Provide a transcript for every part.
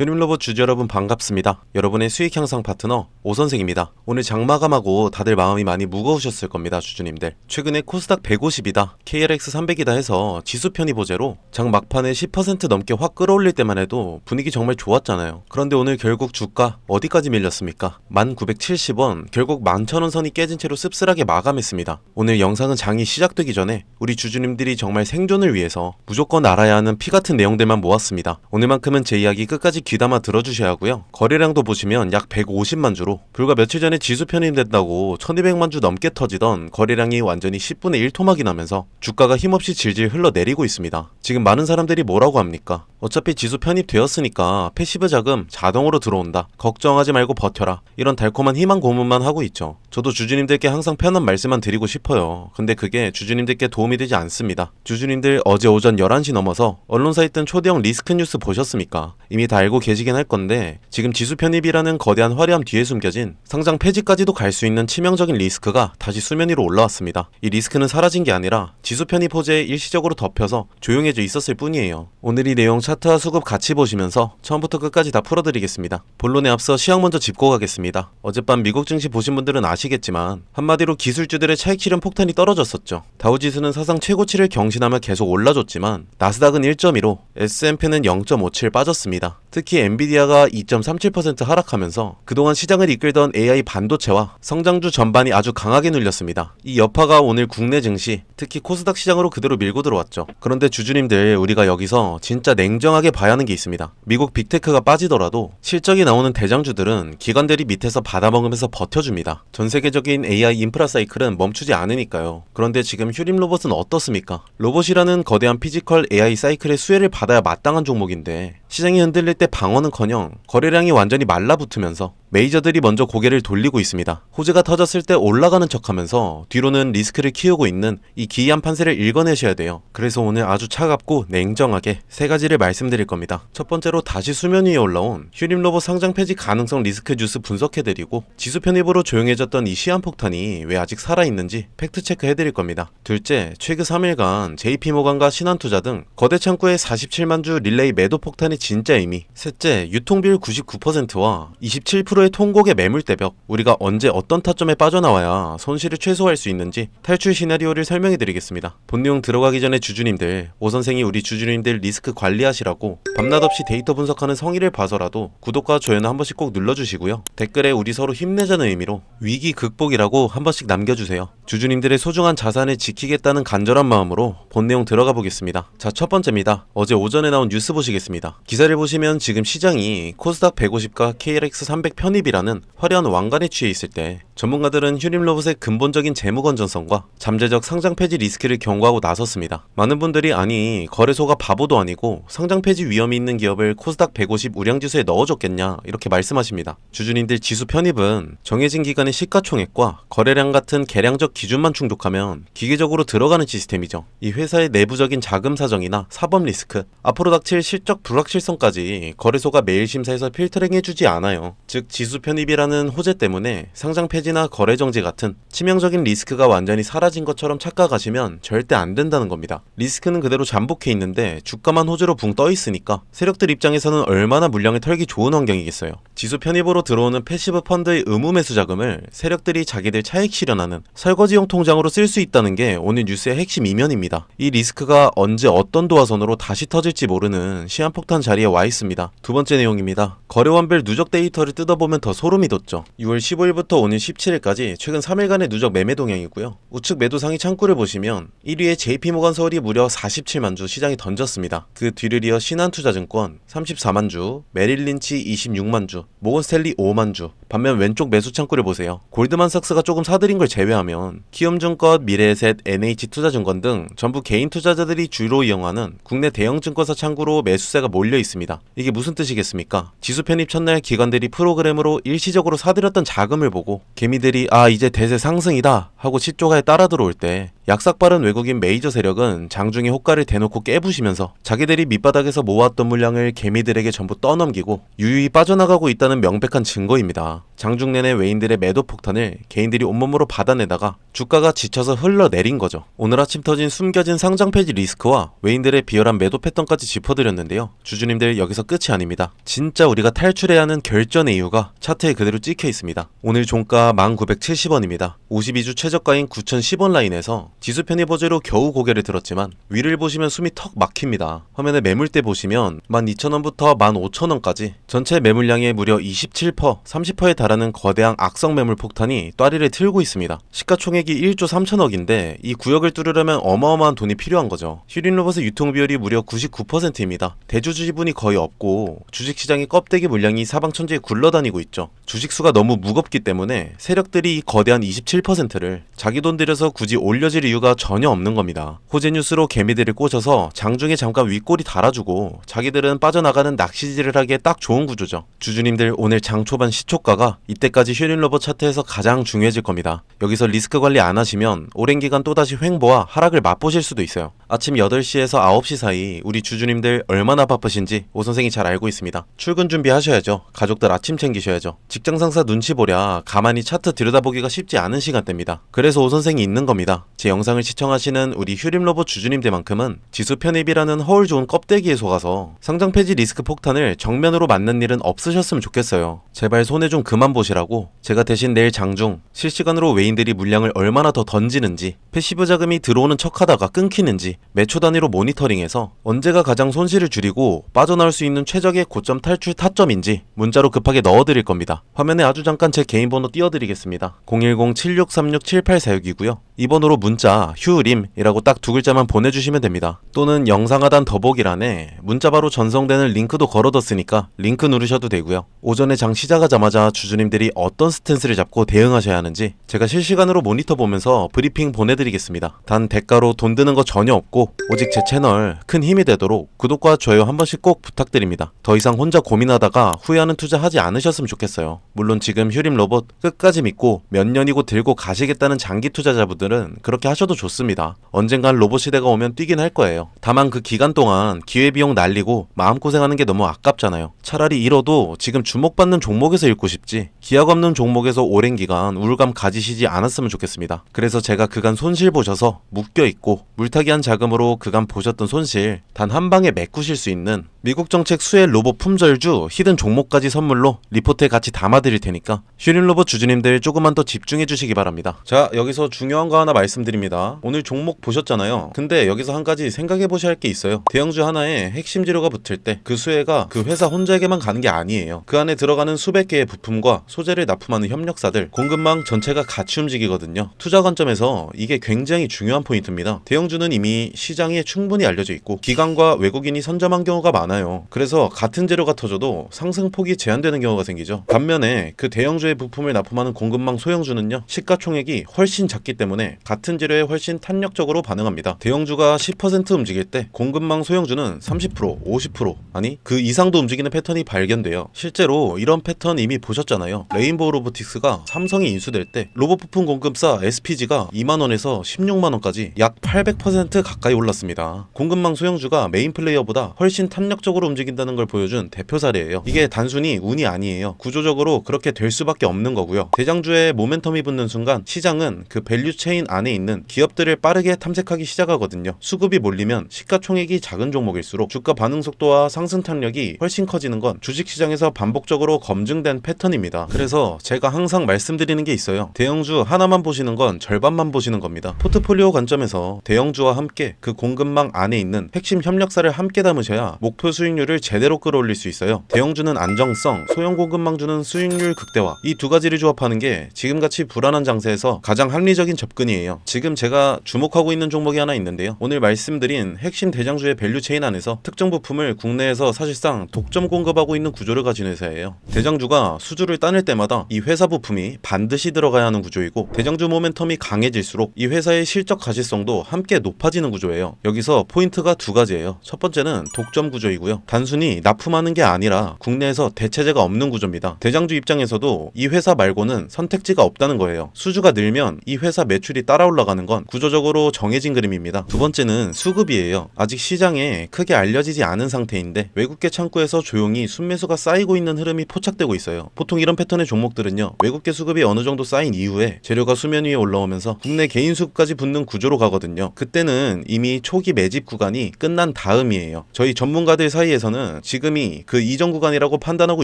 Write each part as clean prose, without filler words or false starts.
휴림로봇 주주 여러분 반갑습니다. 여러분의 수익 향상 파트너 오선생입니다. 오늘 장마감하고 다들 마음이 많이 무거우셨을 겁니다. 주주님들. 최근에 코스닥 150이다, KRX 300이다 해서 지수 편입 호재로 장 막판에 10% 넘게 확 끌어올릴 때만 해도 분위기 정말 좋았잖아요. 그런데 오늘 결국 주가 어디까지 밀렸습니까? 1970원, 결국 11,000원 선이 깨진 채로 씁쓸하게 마감했습니다. 오늘 영상은 장이 시작되기 전에 우리 주주님들이 정말 생존을 위해서 무조건 알아야 하는 피 같은 내용들만 모았습니다. 오늘만큼은 제 이야기 끝까지 귀담아 들어주셔야 하고요. 거래량도 보시면 약 150만 주로 불과 며칠 전에 지수 편입된다고 1200만 주 넘게 터지던 거래량이 완전히 10분의 1 토막이 나면서 주가가 힘없이 질질 흘러내리고 있습니다. 지금 많은 사람들이 뭐라고 합니까? 어차피 지수 편입되었으니까 패시브 자금 자동으로 들어온다, 걱정하지 말고 버텨라, 이런 달콤한 희망 고문만 하고 있죠. 저도 주주님들께 항상 편한 말씀만 드리고 싶어요. 근데 그게 주주님들께 도움이 되지 않습니다. 주주님들 어제 오전 11시 넘어서 언론사에 뜬 초대형 리스크 뉴스 보셨습니까? 이미 다 알고 계시긴 할 건데 지금 지수 편입이라는 거대한 화려함 뒤에 숨겨진 상장 폐지까지도 갈 수 있는 치명적인 리스크가 다시 수면 위로 올라왔습니다. 이 리스크는 사라진 게 아니라 지수 편입 호재에 일시적으로 덮여서 조용해져 있었을 뿐이에요. 오늘 이 내용 차트와 수급 같이 보시면서 처음부터 끝까지 다 풀어드리겠습니다. 본론에 앞서 시황 먼저 짚고 가겠습니다. 어젯밤 미국 증시 보신 분들은 아시겠지만 한마디로 기술주들의 차익 실현 폭탄이 떨어졌었죠. 다우지수는 사상 최고치를 경신하며 계속 올라줬지만 나스닥은 1.15, S&P는 0.57 빠졌습니다. 특히 엔비디아가 2.37% 하락하면서 그동안 시장을 이끌던 AI 반도체와 성장주 전반이 아주 강하게 눌렸습니다. 이 여파가 오늘 국내 증시, 특히 코스닥 시장으로 그대로 밀고 들어왔죠. 그런데 주주님들, 우리가 여기서 진짜 냉정하게 봐야 하는 게 있습니다. 미국 빅테크가 빠지더라도 실적이 나오는 대장주들은 기관들이 밑에서 받아먹으면서 버텨줍니다. 전 세계적인 AI 인프라 사이클은 멈추지 않으니까요. 그런데 지금 휴림로봇은 어떻습니까? 로봇이라는 거대한 피지컬 AI 사이클의 수혜를 받아야 마땅한 종목인데 시장이 흔들릴 때 방어는커녕 거래량이 완전히 말라붙으면서 메이저들이 먼저 고개를 돌리고 있습니다. 호재가 터졌을 때 올라가는 척하면서 뒤로는 리스크를 키우고 있는 이 기이한 판세를 읽어내셔야 돼요. 그래서 오늘 아주 차갑고 냉정하게 세 가지를 말씀드릴 겁니다. 첫 번째로 다시 수면 위에 올라온 휴림로봇 상장 폐지 가능성 리스크 뉴스 분석해드리고 지수 편입으로 조용해졌던 이 시한폭탄이 왜 아직 살아있는지 팩트체크 해드릴 겁니다. 둘째, 최근 3일간 JP모간과 신한투자 등 거대 창구의 47만 주 릴레이 매도 폭탄의 진짜 의미. 셋째, 유통비율 99%와 27%의 통곡의 매물대벽, 우리가 언제 어떤 타점에 빠져나와야 손실을 최소화할 수 있는지 탈출 시나리오를 설명해드리겠습니다. 본 내용 들어가기 전에 주주님들, 오선생이 우리 주주님들 리스크 관리하시라고 밤낮 없이 데이터 분석하는 성의를 봐서라도 구독과 좋아요는 한 번씩 꼭 눌러주시고요. 댓글에 우리 서로 힘내자는 의미로 위기 극복이라고 한 번씩 남겨주세요. 주주님들의 소중한 자산을 지키겠다는 간절한 마음으로 본 내용 들어가 보겠습니다. 자, 첫 번째입니다. 어제 오전에 나온 뉴스 보시겠습니다. 기사를 보시면 지금 시장이 코스닥 150과 KRX 300 편입이라는 화려한 왕관에 취해 있을 때 전문가들은 휴림로봇의 근본적인 재무 건전성과 잠재적 상장 폐지 리스크를 경고하고 나섰습니다. 많은 분들이 아니 거래소가 바보도 아니고 상장 폐지 위험이 있는 기업을 코스닥 150 우량지수에 넣어줬겠냐 이렇게 말씀하십니다. 주주님들, 지수 편입은 정해진 기간의 시가총액과 거래량 같은 계량적 기준만 충족하면 기계적으로 들어가는 시스템이죠. 이 회사의 내부적인 자금 사정이나 사법 리스크, 앞으로 닥칠 실적 불확실성까지 거래소가 매일 심사해서 필터링 해주지 않아요. 즉 지수 편입이라는 호재 때문에 상장 폐지나 거래 정지 같은 치명적인 리스크가 완전히 사라진 것처럼 착각하시면 절대 안 된다는 겁니다. 리스크는 그대로 잠복해 있는데 주가만 호재로 붕 떠 있으니까 세력들 입장에서는 얼마나 물량을 털기 좋은 환경이겠어요. 지수 편입으로 들어오는 패시브 펀드의 의무 매수 자금을 세력들이 자기들 차익 실현하는 설거지용 통장으로 쓸 수 있다는 게 오늘 뉴스의 핵심 이면입니다. 이 리스크가 언제 어떤 도화선으로 다시 터질지 모르는 시한폭탄 자리에 와 있습니다. 두 번째 내용입니다. 거래원별 누적 데이터를 뜯어보면 더 소름이 돋죠. 6월 15일부터 오늘 17일까지 최근 3일간의 누적 매매 동향이고요. 우측 매도 상위 창구를 보시면 1위에 JP모간 서울이 무려 47만 주 시장에 던졌습니다. 그 뒤를 이어 신한투자증권 34만 주, 메릴린치 26만 주, 모건스탠리 5만 주. 반면 왼쪽 매수 창구를 보세요. 골드만삭스가 조금 사들인 걸 제외하면 키움증권, 미래에셋, NH투자증권 등 전부 개인 투자자들이 주로 이용하는 국내 대형 증권사 창구로 매수세가 몰려 있습니다. 이게 무슨 뜻이겠습니까? 지수 편입 첫날 기관들이 프로그램으로 일시적으로 사들였던 자금을 보고 개미들이 이제 대세 상승이다 하고 시초가에 따라 들어올 때 약삭 빠른 외국인 메이저 세력은 장중의 호가를 대놓고 깨부시면서 자기들이 밑바닥에서 모았던 물량을 개미들에게 전부 떠넘기고 유유히 빠져나가고 있다는 명백한 증거입니다. 장중 내내 외인들의 매도 폭탄을 개인들이 온몸으로 받아내다가 주가가 지쳐서 흘러내린 거죠. 오늘 아침 터진 숨겨진 상장 폐지 리스크와 외인들의 비열한 매도 패턴까지 짚어드렸는데요. 주주님들 여기서 끝이 아닙니다. 진짜 우리가 탈출해야 하는 결전의 이유가 차트에 그대로 찍혀 있습니다. 오늘 종가 1970원입니다. 52주 최저가인 9010원 라인에서 지수 편입 호재로 겨우 고개를 들었지만 위를 보시면 숨이 턱 막힙니다. 화면에 매물대 보시면 12,000원부터 15,000원까지 전체 매물량의 무려 27%, 30%에 달하는 거대한 악성 매물 폭탄이 또아리를 틀고 있습니다. 시가총액이 1조 3천억인데 이 구역을 뚫으려면 어마어마한 돈이 필요한 거죠. 휴린로봇의 유통비율이 무려 99%입니다. 대주주 지분이 거의 없고 주식시장의 껍데기 물량이 사방천지에 굴러다니고 있죠. 주식수가 너무 무겁기 때문에 세력들이 이 거대한 27%를 자기 돈 들여서 굳이 올려질 이유가 전혀 없는 겁니다. 호재 뉴스로 개미들을 꽂아서 장중에 잠깐 윗꼬리 달아주고 자기들은 빠져나가는 낚시질을 하기에 딱 좋은 구조죠. 주주님들 오늘 장 초반 시초가가 이때까지 휴린로봇 차트에서 가장 중요해질 겁니다. 여기서 리스크 관리 안 하시면 오랜 기간 또다시 횡보와 하락을 맛보실 수도 있어요. 아침 8시에서 9시 사이 우리 주주님들 얼마나 바쁘신지 오 선생이 잘 알고 있습니다. 출근 준비하셔야죠. 가족들 아침 챙기셔야죠. 직장 상사 눈치 보랴 가만히 차트 들여다보기가 쉽지 않은 시간대입니다. 그래서 오 선생이 있는 겁니다. 제 영상을 시청하시는 우리 휴림로봇 주주님들만큼은 지수 편입이라는 허울 좋은 껍데기에 속아서 상장 폐지 리스크 폭탄을 정면으로 맞는 일은 없으셨으면 좋겠어요. 제발 손해 좀 그만 보시라고 제가 대신 내일 장중 실시간으로 외인들이 물량을 얼마나 더 던지는지 패시브 자금이 들어오는 척하다가 끊기는지 매초 단위로 모니터링해서 언제가 가장 손실을 줄이고 빠져나올 수 있는 최적의 고점 탈출 타점인지 문자로 급하게 넣어드릴 겁니다. 화면에 아주 잠깐 제 개인 번호 띄워드리겠습니다. 010-7636-7846이고요. 이 번호로 문자 휴림이라고 딱 두 글자만 보내주시면 됩니다. 또는 영상 하단 더보기란에 문자 바로 전송되는 링크도 걸어뒀으니까 링크 누르셔도 되고요. 오전에 장 시작하자마자 주주님들이 어떤 스탠스를 잡고 대응하셔야 하는지 제가 실시간으로 모니터 보면서 브리핑 보내드리겠습니다. 단 대가로 돈 드는 거 전혀 없고 오직 제 채널 큰 힘이 되도록 구독과 좋아요 한 번씩 꼭 부탁드립니다. 더 이상 혼자 고민하다가 후회하는 투자 하지 않으셨으면 좋겠어요. 물론 지금 휴림 로봇 끝까지 믿고 몇 년이고 들고 가시겠다는 장기 투자자분들은 그렇게 하셔도 좋습니다. 언젠간 로봇 시대가 오면 뛰긴 할 거예요. 다만 그 기간 동안 기회비용 날리고 마음고생하는 게 너무 아깝잖아요. 차라리 잃어도 지금 주목받는 종목에서 잃고 싶지 기약 없는 종목에서 오랜 기간 우울감 가지시지 않았으면 좋겠습니다. 그래서 제가 그간 손실 보셔서 묶여있고 물타기한 자금으로 그간 보셨던 손실 단 한 방에 메꾸실 수 있는 미국 정책 수혜 로봇 품절주 히든 종목까지 선물로 리포트에 같이 담아드릴 테니까 휴린 로봇 주주님들 조금만 더 집중해 주시기 바랍니다. 자, 여기서 중요한 거 하나 말씀드립니다. 오늘 종목 보셨잖아요. 근데 여기서 한 가지 생각해 보셔야 할 게 있어요. 대형주 하나에 핵심 재료가 붙을 때 그 수혜가 그 회사 혼자에게만 가는 게 아니에요. 그 안에 들어가는 수백 개의 부품과 소재를 납품하는 협력사들, 공급망 전체가 같이 움직이거든요. 투자 관점에서 이게 굉장히 중요한 포인트입니다. 대형주는 이미 시장에 충분히 알려져 있고 기관과 외국인이 선점한 경우가 많아요. 그래서 같은 재료가 터져도 상승폭이 제한되는 경우가 생기죠. 반면에 그 대형주의 부품을 납품하는 공급망 소형주는요, 시가총액이 훨씬 작기 때문에 같은 재료에 훨씬 탄력적으로 반응합니다. 대형주가 10% 움직일 때 공급망 소형주는 30%, 50% 아니 그 이상도 움직이는 패턴이 발견돼요. 실제로 이런 패턴 이미 보셨잖아요. 레인보우 로보틱스가 삼성이 인수될 때 로봇 부품 공급사 SPG가 2만원에서 16만원까지 약 800% 가까이 올랐습니다. 공급망 소형주가 메인 플레이어보다 훨씬 탄력적으로 움직인다는 걸 보여준 대표 사례예요. 이게 단순히 운이 아니에요. 구조적으로 그렇게 될 수밖에 없는 거고요. 대장주에 모멘텀이 붙는 순간 시장은 그 밸류 체인 안에 있는 기업들을 빠르게 탐색하기 시작하거든요. 수급이 몰리면 시가총액이 작은 종목일수록 주가 반응 속도와 상승 탄력이 훨씬 커지는 건 주식시장에서 반복적으로 검증된 패턴입니다. 그래서 제가 항상 말씀드리는 게 있어요. 대형주 하나만 보시는 건 절반만 보시는 겁니다. 포트폴리오 관점에서 대형주와 함께 그 공급망 안에 있는 핵심 협력사를 함께 담으셔야 목표 수익률을 제대로 끌어올릴 수 있어요. 대형주는 안정성, 소형 공급망주는 수익률 극대화, 이 두 가지를 조합하는 게 지금같이 불안한 장세에서 가장 합리적인 접근이에요. 지금 제가 주목하고 있는 종목이 하나 있는데요. 오늘 말씀드린 핵심 대장주의 밸류체인 안에서 특정 부품을 국내에서 사실상 독점 공급하고 있는 구조를 가진 회사예요. 대장주가 수주를 따낼 때마다 이 회사 부품이 반드시 들어가야 하는 구조이고 대장주 모멘텀이 강해질수록 이 회사의 실적 가시성도 함께 높아지는 구조예요. 여기서 포인트가 두 가지예요. 첫 번째는 독점 구조이고요. 단순히 납품하는 게 아니라 국내에서 대체제가 없는 구조입니다. 대장주 입장에서도 이 회사 말고는 선택지가 없다는 거예요. 수주가 늘면 이 회사 매출이 따라 올라가는 건 구조적으로 정해진 그림입니다. 두 번째는 수급이에요. 아직 시장에 크게 알려지지 않은 상태인데 외국계 창구에서 조용히 순매수가 쌓이고 있는 흐름이 포착되고 있어요. 보통 이런 패턴의 종목들은요, 외국계 수급이 어느 정도 쌓인 이후에 재료가 수면 위에 올라오면서 국내 개인 수급까지 붙는 구조로 가거든요. 그때는 이미 초기 매집 구간이 끝난 다음이에요. 저희 전문가들 사이에서는 지금이 그 이전 구간이라고 판단하고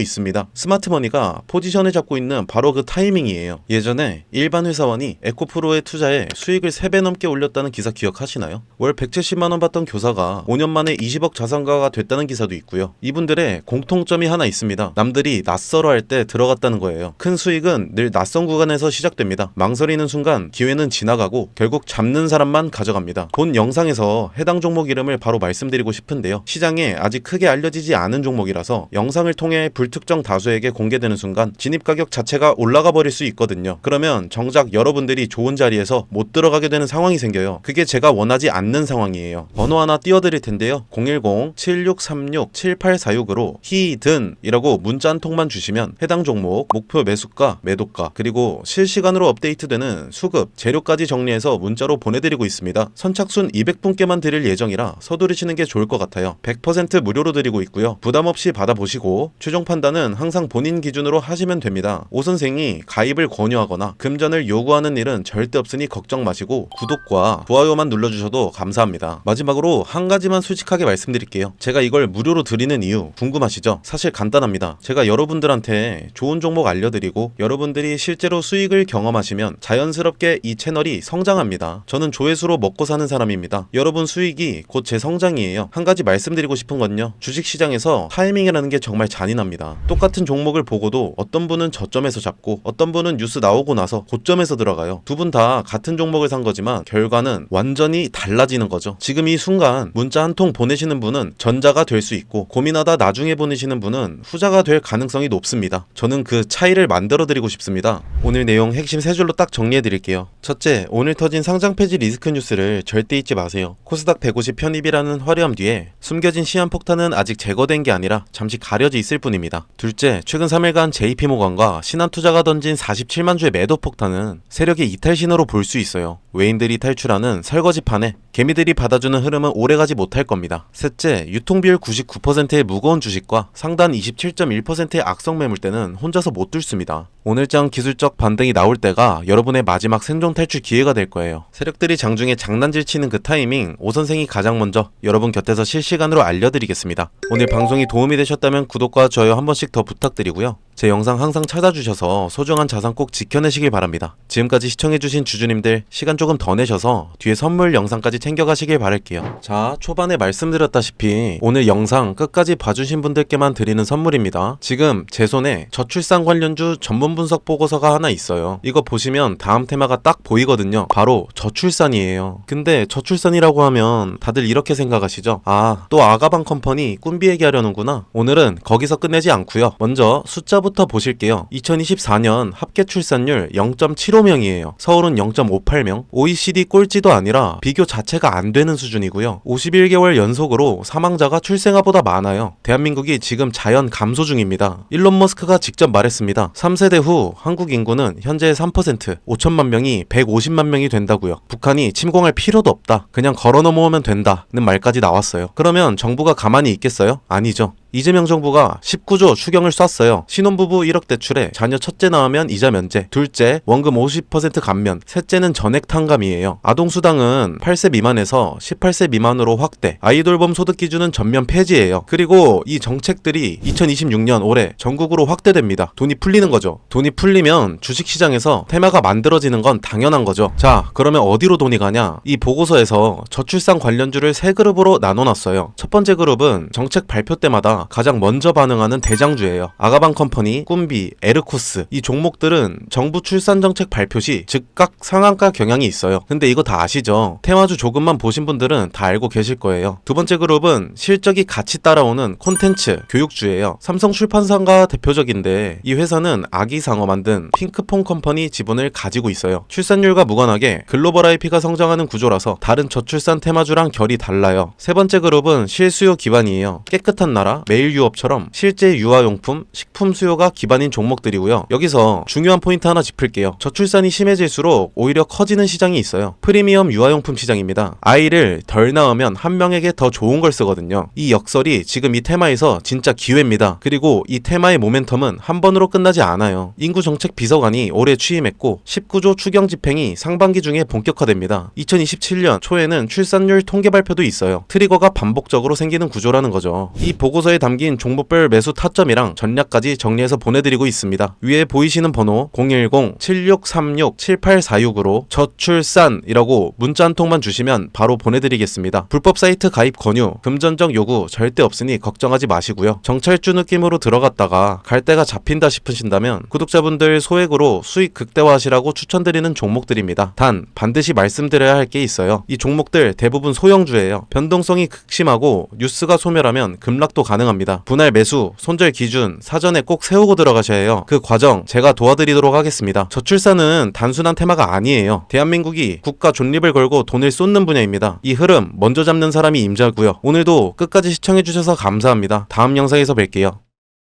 있습니다. 스마트머니가 포지션을 잡고 있는 바로 그 타이밍이에요. 예전에 일반 회사원이 에코프로에 투자해 수익을 3배 넘게 올렸다는 기사 기억하시나요? 월 170만원 받던 교사가 5년 만에 20억 자산가가 됐다는 기사도 있고요. 이분들의 공통점이 하나 있습니다. 남들이 낯설어 할 때 들어갔다는 거예요. 큰 수익은 늘 낯선 구간에서 시작됩니다. 망설이는 순간 기회는 지나가고 결국 잡는 사람만 가져갑니다. 본 영상에서 해당 종목 이름을 바로 말씀드리고 싶은데요. 시장에 아직 크게 알려지지 않은 종목이라서 영상을 통해 불특정 다수에게 공개되는 순간 진입 가격 자체가 올라가 버릴 수 있거든요. 그러면 정작 여러분들이 좋은 자리에서 못 들어가게 되는 상황이 생겨요. 그게 제가 원하지 않는 상황이에요. 번호 하나 띄워드릴 텐데요. 010-7636-7846으로 히든이라고 문자 한 통만 주시면 해당 종목 목표 매수가, 매도가, 그리고 실시간으로 업데이트되는 수급, 재료까지 정리해서 문자로 보내드리고 있습니다. 선착순 200분께만 드릴 예정이라 서두르시는 게 좋을 것 같아요. 100% 무료로 드리고 있고요. 부담 없이 받아보시고 최종 판단은 항상 본인 기준으로 하시면 됩니다. 오 선생이 가입을 권유하거나 금전을 요구하는 일은 절대 없으니 걱정 마시고 구독과 좋아요만 눌러주셔도 감사합니다. 마지막으로 한 가지만 솔직하게 말씀드릴게요. 제가 이걸 무료로 드리는 이유 궁금하시죠? 사실 간단합니다. 제가 여러분들한테 좋은 종목 알려드리고 여러분들이 실제로 수익을 경험하시면 자연스럽게 이 채널이 성장합니다. 저는 조회수로 먹고 사는 사람입니다. 여러분 수익이 곧 제 성장이에요. 한 가지 말씀드리고 싶은 건요, 주식시장에서 타이밍이라는 게 정말 잔인합니다. 똑같은 종목을 보고도 어떤 분은 저점에서 잡고 어떤 분은 뉴스 나오고 나서 고점에서 들어가요. 두 분 다 같은 종목을 산 거지만 결과는 완전히 달라지는 거죠. 지금 이 순간 문자 한 통 보내시는 분은 전자가 될 수 있고 고민하다 나중에 보내시는 분은 후자가 될 가능성이 높습니다. 저는 그 차이를 만들어 드리고 싶습니다. 오늘 내용 핵심 3줄로 딱 정리해 드릴게요. 첫째, 오늘 터진 상장 폐지 리스크 뉴스를 절대 잊지 마세요. 코스닥 150 편입이라는 화려함 뒤에 숨겨진 시한폭탄은 아직 제거된 게 아니라 잠시 가려져 있을 뿐입니다. 둘째, 최근 3일간 JP모건과 신한투자가 던진 47만 주의 매도 폭탄은 세력의 이탈 신호로 볼 수 있어요. 외인들이 탈출하는 설거지판에 개미들이 받아주는 흐름은 오래가지 못할 겁니다. 셋째, 유통비율 99%의 무거운 주식과 상단 27.1%의 악성 매물대는 혼자서 못 뚫습니다. 오늘장 기술적 반등이 나올 때가 여러분의 마지막 생존 탈출 기회가 될 거예요. 세력들이 장중에 장난질 치는 그 타이밍, 오 선생이 가장 먼저 여러분 곁에서 실시간으로 알려드리겠습니다. 오늘 방송이 도움이 되셨다면 구독과 좋아요 한 번씩 더 부탁드리고요. 제 영상 항상 찾아주셔서 소중한 자산 꼭 지켜내시길 바랍니다. 지금까지 시청해주신 주주님들 시간 조금 더 내셔서 뒤에 선물 영상까지 챙겨가시길 바랄게요. 자, 초반에 말씀드렸다시피 오늘 영상 끝까지 봐주신 분들께만 드리는 선물입니다. 지금 제 손에 저출산 관련주 전문 분석 보고서가 하나 있어요. 이거 보시면 다음 테마가 딱 보이거든요. 바로 저출산이에요. 근데 저출산이라고 하면 다들 이렇게 생각하시죠? 아, 또 아가방 컴퍼니 꾼비 얘기하려는구나. 오늘은 거기서 끝내지 않고요. 먼저 숫자부터 보실게요. 2024년 합계 출산율 0.75명이에요. 서울은 0.58명. OECD 꼴찌도 아니라 비교 자체가 안 되는 수준이고요. 51개월 연속으로 사망자가 출생아보다 많아요. 대한민국이 지금 자연 감소 중입니다. 일론 머스크가 직접 말했습니다. 3세대 후 한국 인구는 현재 3%, 5천만 명이 150만 명이 된다고요. 북한이 침공할 필요도 없다. 그냥 걸어 넘어오면 된다는 말까지 나왔어요. 그러면 정부가 가만히 있겠어요? 아니죠. 이재명 정부가 19조 추경을 쐈어요. 신혼부부 1억 대출에 자녀 첫째 낳으면 이자 면제, 둘째 원금 50% 감면, 셋째는 전액 탕감이에요. 아동수당은 8세 미만에서 18세 미만으로 확대, 아이돌봄 소득 기준은 전면 폐지예요. 그리고 이 정책들이 2026년 올해 전국으로 확대됩니다. 돈이 풀리는 거죠. 돈이 풀리면 주식시장에서 테마가 만들어지는 건 당연한 거죠. 자, 그러면 어디로 돈이 가냐? 이 보고서에서 저출산 관련주를 3그룹으로 나눠놨어요. 첫 번째 그룹은 정책 발표 때마다 가장 먼저 반응하는 대장주예요. 아가방 컴퍼니, 꾼비, 에르코스, 이 종목들은 정부 출산 정책 발표 시 즉각 상한가 경향이 있어요. 근데 이거 다 아시죠? 테마주 조금만 보신 분들은 다 알고 계실 거예요. 두 번째 그룹은 실적이 같이 따라오는 콘텐츠, 교육주예요. 삼성출판사가 대표적인데 이 회사는 아기상어 만든 핑크퐁 컴퍼니 지분을 가지고 있어요. 출산율과 무관하게 글로벌 IP가 성장하는 구조라서 다른 저출산 테마주랑 결이 달라요. 세 번째 그룹은 실수요 기반이에요. 깨끗한 나라, 메일 유업처럼 실제 유아용품, 식품 수요가 기반인 종목들이고요. 여기서 중요한 포인트 하나 짚을게요. 저출산이 심해질수록 오히려 커지는 시장이 있어요. 프리미엄 유아용품 시장입니다. 아이를 덜 낳으면 한 명에게 더 좋은 걸 쓰거든요. 이 역설이 지금 이 테마에서 진짜 기회입니다. 그리고 이 테마의 모멘텀은 한 번으로 끝나지 않아요. 인구정책 비서관이 올해 취임했고 19조 추경 집행이 상반기 중에 본격화됩니다. 2027년 초에는 출산율 통계 발표도 있어요. 트리거가 반복적으로 생기는 구조라는 거죠. 이 보고서에 담긴 종목별 매수 타점이랑 전략까지 정리해서 보내드리고 있습니다. 위에 보이시는 번호 010-7636-7846으로 저출산이라고 문자 한 통만 주시면 바로 보내드리겠습니다. 불법 사이트 가입 권유, 금전적 요구 절대 없으니 걱정하지 마시고요. 정찰주 느낌으로 들어갔다가 갈 데가 잡힌다 싶으신다면 구독자분들 소액으로 수익 극대화하시라고 추천드리는 종목들입니다. 단 반드시 말씀드려야 할 게 있어요. 이 종목들 대부분 소형주예요. 변동성이 극심하고 뉴스가 소멸하면 급락도 가능합니다. 분할 매수, 손절 기준 사전에 꼭 세우고 들어가셔야 해요. 그 과정 제가 도와드리도록 하겠습니다. 저출산은 단순한 테마가 아니에요. 대한민국이 국가 존립을 걸고 돈을 쏟는 분야입니다. 이 흐름 먼저 잡는 사람이 임자고요. 오늘도 끝까지 시청해주셔서 감사합니다. 다음 영상에서 뵐게요.